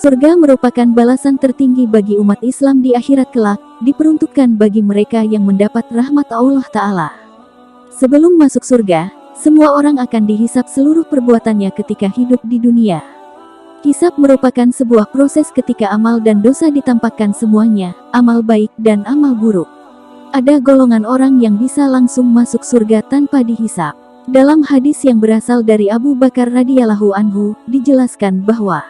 Surga merupakan balasan tertinggi bagi umat Islam di akhirat kelak, diperuntukkan bagi mereka yang mendapat rahmat Allah Ta'ala. Sebelum masuk surga, semua orang akan dihisap seluruh perbuatannya ketika hidup di dunia. Hisab merupakan sebuah proses ketika amal dan dosa ditampakkan semuanya, amal baik dan amal buruk. Ada golongan orang yang bisa langsung masuk surga tanpa dihisab. Dalam hadis yang berasal dari Abu Bakar radhiyallahu anhu, dijelaskan bahwa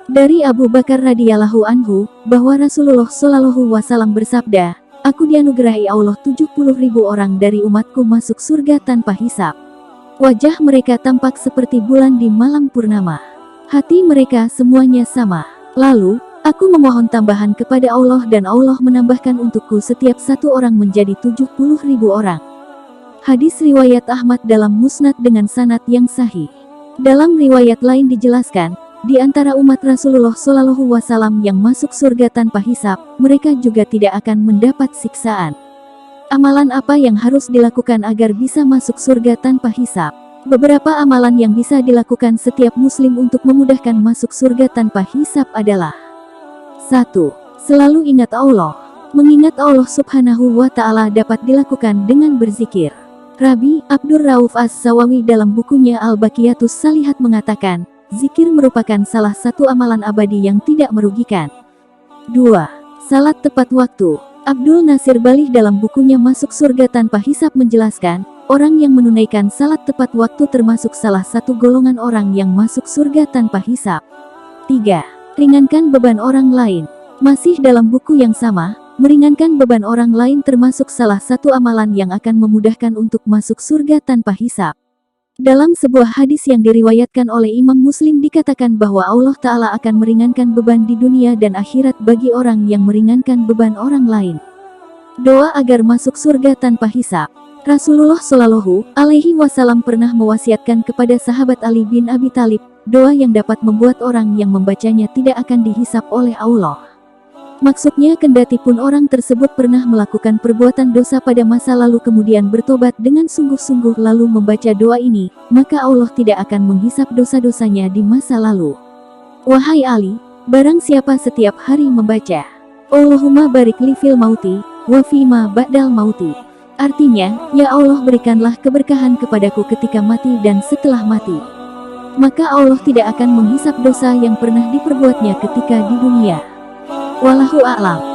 dari Abu Bakar radhiyallahu anhu, bahwa Rasulullah shallallahu wasallam bersabda, "Aku dianugerahi Allah 70.000 orang dari umatku masuk surga tanpa hisab. Wajah mereka tampak seperti bulan di malam purnama. Hati mereka semuanya sama. Lalu, aku memohon tambahan kepada Allah dan Allah menambahkan untukku setiap satu orang menjadi 70.000 orang." Hadis riwayat Ahmad dalam Musnad dengan sanad yang sahih. Dalam riwayat lain dijelaskan, di antara umat Rasulullah Shallallahu Wasallam yang masuk surga tanpa hisab, mereka juga tidak akan mendapat siksaan. Amalan apa yang harus dilakukan agar bisa masuk surga tanpa hisab? Beberapa amalan yang bisa dilakukan setiap muslim untuk memudahkan masuk surga tanpa hisab adalah: 1. Selalu ingat Allah. Mengingat Allah Subhanahu wa Ta'ala dapat dilakukan dengan berzikir. Rabi Abdur Rauf As-Sawawi dalam bukunya Al-Baqiyatus Salihat mengatakan, zikir merupakan salah satu amalan abadi yang tidak merugikan. 2. Salat tepat waktu. Abdul Nasir Balih dalam bukunya Masuk Surga Tanpa Hisab menjelaskan, orang yang menunaikan salat tepat waktu termasuk salah satu golongan orang yang masuk surga tanpa hisab. 3. Ringankan beban orang lain. Masih dalam buku yang sama, meringankan beban orang lain termasuk salah satu amalan yang akan memudahkan untuk masuk surga tanpa hisab. Dalam sebuah hadis yang diriwayatkan oleh Imam Muslim dikatakan bahwa Allah Ta'ala akan meringankan beban di dunia dan akhirat bagi orang yang meringankan beban orang lain. Doa agar masuk surga tanpa hisab. Rasulullah Shallallahu Alaihi Wasallam pernah mewasiatkan kepada sahabat Ali bin Abi Thalib, doa yang dapat membuat orang yang membacanya tidak akan dihisap oleh Allah. Maksudnya kendati pun orang tersebut pernah melakukan perbuatan dosa pada masa lalu kemudian bertobat dengan sungguh-sungguh lalu membaca doa ini, maka Allah tidak akan menghisap dosa-dosanya di masa lalu. Wahai Ali, barang siapa setiap hari membaca Allahumma barik li fil mauti, wa fima ba'dal mauti. Artinya, ya Allah berikanlah keberkahan kepadaku ketika mati dan setelah mati. Maka Allah tidak akan menghisap dosa yang pernah diperbuatnya ketika di dunia. Wallahu a'lam.